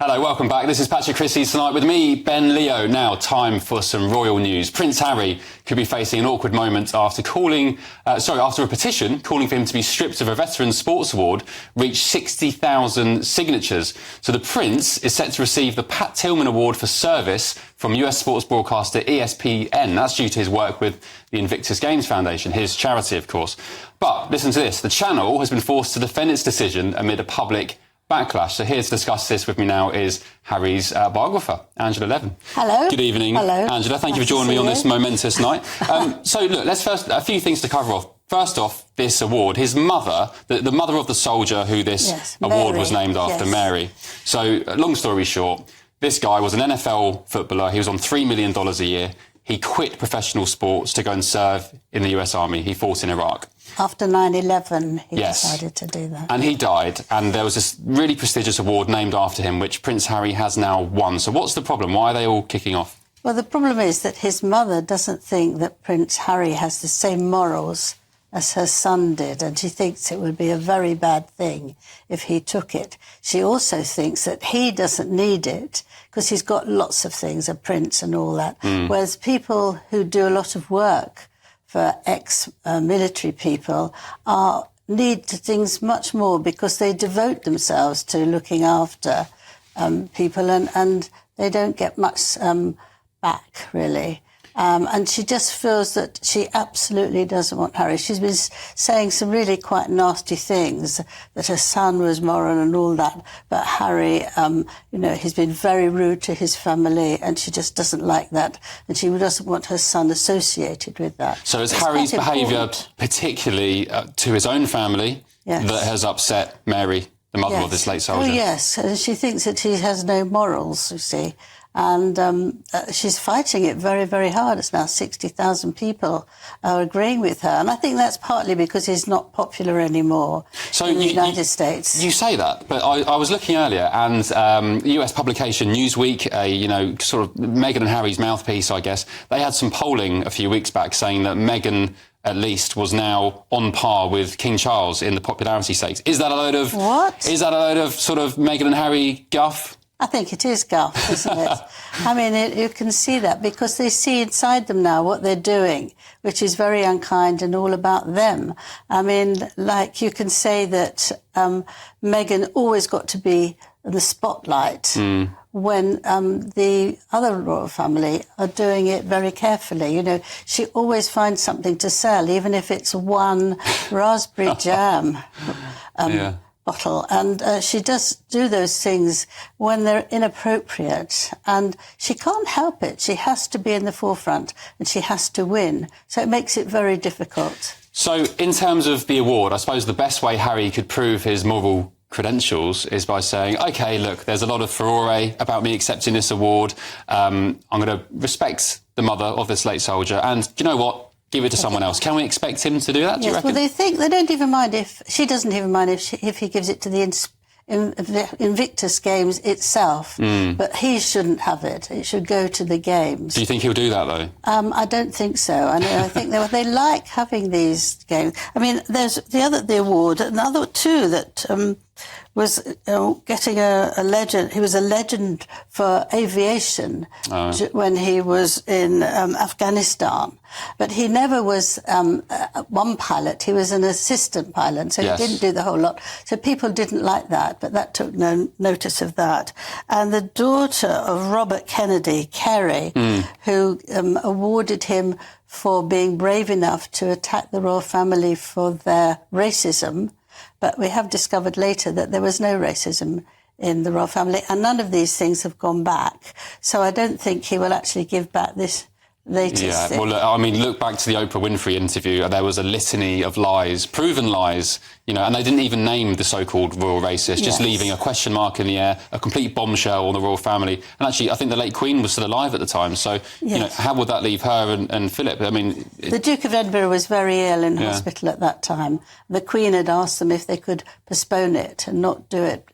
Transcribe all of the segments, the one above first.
Hello, welcome back. This is Patrick Christie tonight with me, Ben Leo. Now, time for some royal news. Prince Harry could be facing an awkward moment after after a petition calling for him to be stripped of a Veteran Sports Award reached 60,000 signatures. So the Prince is set to receive the Pat Tillman Award for Service from US sports broadcaster ESPN. That's due to his work with the Invictus Games Foundation, his charity, of course. But listen to this. The channel has been forced to defend its decision amid a public backlash. So here to discuss this with me now is Harry's biographer, Angela Levin. Hello. Good evening, Hello. Angela. Thank you for joining me on this momentous night. So look, let's first, a few things to cover off. First off, this award, his mother, the mother of the soldier who this award was named after, Mary. So long story short, this guy was an NFL footballer. He was on $3 million a year. He quit professional sports to go and serve in the US Army. He fought in Iraq. After 9/11, he decided to do that. And he died, and there was this really prestigious award named after him, which Prince Harry has now won. So what's the problem? Why are they all kicking off? Well, the problem is that his mother doesn't think that Prince Harry has the same morals as her son did, and she thinks it would be a very bad thing if he took it. She also thinks that he doesn't need it because he's got lots of things, a prince and all that, whereas people who do a lot of work for ex-military people need things much more because they devote themselves to looking after people and they don't get much back, really. And she just feels that she absolutely doesn't want Harry. She's been saying some really quite nasty things, that her son was moral and all that. But Harry, he's been very rude to his family and she just doesn't like that. And she doesn't want her son associated with that. So it's Harry's behaviour, particularly to his own family, that has upset Mary, the mother of this late soldier? Oh, yes. She thinks that he has no morals, you see. And she's fighting it very, very hard. It's now 60,000 people are agreeing with her. And I think that's partly because he's not popular anymore in the United States. You say that, but I was looking earlier and US publication Newsweek, sort of Meghan and Harry's mouthpiece, I guess, they had some polling a few weeks back saying that Meghan, at least, was now on par with King Charles in the popularity stakes. Is that a load of... What? Is that a load of sort of Meghan and Harry guff? I think it is guff, isn't it? I mean, you can see that because they see inside them now what they're doing, which is very unkind and all about them. I mean, like you can say that Meghan always got to be in the spotlight when the other royal family are doing it very carefully. You know, she always finds something to sell, even if it's one raspberry jam. Bottle, and she does do those things when they're inappropriate, and she can't help it. She has to be in the forefront and she has to win, so it makes it very difficult. So in terms of the award, I suppose the best way Harry could prove his moral credentials is by saying, OK, look, there's a lot of furore about me accepting this award. I'm going to respect the mother of this late soldier, and do you know what? Give it to someone else. Can we expect him to do that? Do you reckon? Well, they don't even mind if she doesn't even mind if he gives it to the Invictus Games itself, but he shouldn't have it. It should go to the Games. Do you think he'll do that though? I don't think so. I think they like having these games. I mean, there's the award, another two that was getting a legend. He was a legend for aviation when he was in Afghanistan. But he never was one pilot. He was an assistant pilot, so he didn't do the whole lot. So people didn't like that, but that took no notice of that. And the daughter of Robert Kennedy, Kerry, who awarded him for being brave enough to attack the royal family for their racism. But we have discovered later that there was no racism in the royal family, and none of these things have gone back. So I don't think he will actually give back this latest thing. Well, look back to the Oprah Winfrey interview. There was a litany of lies, proven lies, and they didn't even name the so-called royal racist, just leaving a question mark in the air, a complete bombshell on the royal family. And actually, I think the late Queen was still alive at the time. So, how would that leave her and Philip? I mean... The Duke of Edinburgh was very ill in hospital at that time. The Queen had asked them if they could postpone it and not do it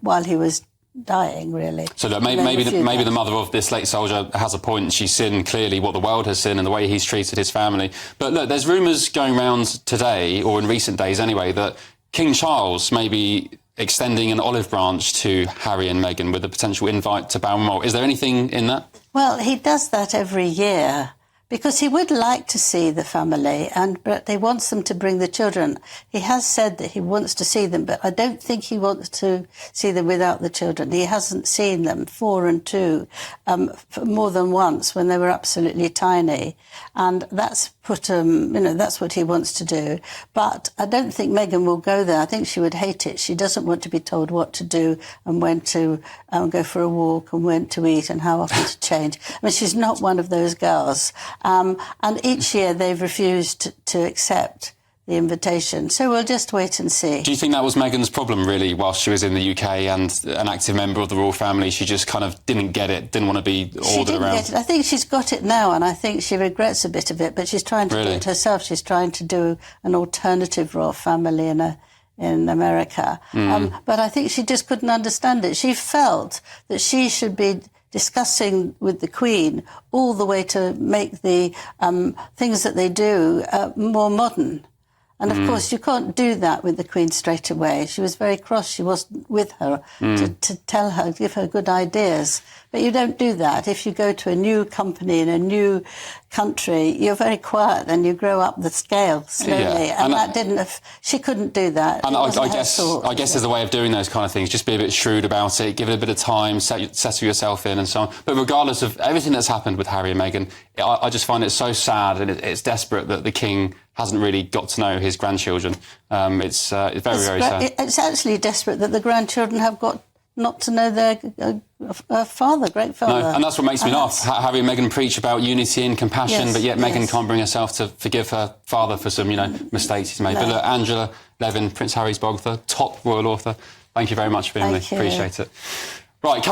while he was dying, really. So look, maybe the mother of this late soldier has a point. She's seen clearly what the world has seen and the way he's treated his family. But look, there's rumours going around today, or in recent days anyway, that King Charles may be extending an olive branch to Harry and Meghan with a potential invite to Balmoral. Is there anything in that? Well, he does that every year because he would like to see the family, but he wants them to bring the children. He has said that he wants to see them, but I don't think he wants to see them without the children. He hasn't seen them, 4 and 2, more than once when they were absolutely tiny. And that's that's what he wants to do. But I don't think Meghan will go there. I think she would hate it. She doesn't want to be told what to do and when to go for a walk and when to eat and how often to change. I mean, she's not one of those girls. And each year they've refused to accept the invitation. So we'll just wait and see. Do you think that was Meghan's problem, really, whilst she was in the UK and an active member of the royal family? She just kind of didn't get it, didn't want to be ordered she didn't around? Get it. I think she's got it now, and I think she regrets a bit of it, but she's trying to do it herself. She's trying to do an alternative royal family in America. But I think she just couldn't understand it. She felt that she should be discussing with the Queen all the way to make the things that they do more modern. And of course, you can't do that with the Queen straight away. She was very cross. She wasn't with her to tell her, give her good ideas. But you don't do that. If you go to a new company in a new country, you're very quiet and you grow up the scale slowly. Yeah. And that she couldn't do that. And I guess there's a way of doing those kind of things. Just be a bit shrewd about it, give it a bit of time, settle yourself in and so on. But regardless of everything that's happened with Harry and Meghan, I just find it so sad and it's desperate that the King hasn't really got to know his grandchildren. It's very, very sad. It's actually desperate that the grandchildren have got not to know their father, great father. No, and that's what makes me laugh. Harry and Meghan preach about unity and compassion, but yet Meghan can't bring herself to forgive her father for some, mistakes he's made. No. But look, Angela Levin, Prince Harry's biographer, top royal author, thank you very much for being with me. Appreciate it. Right,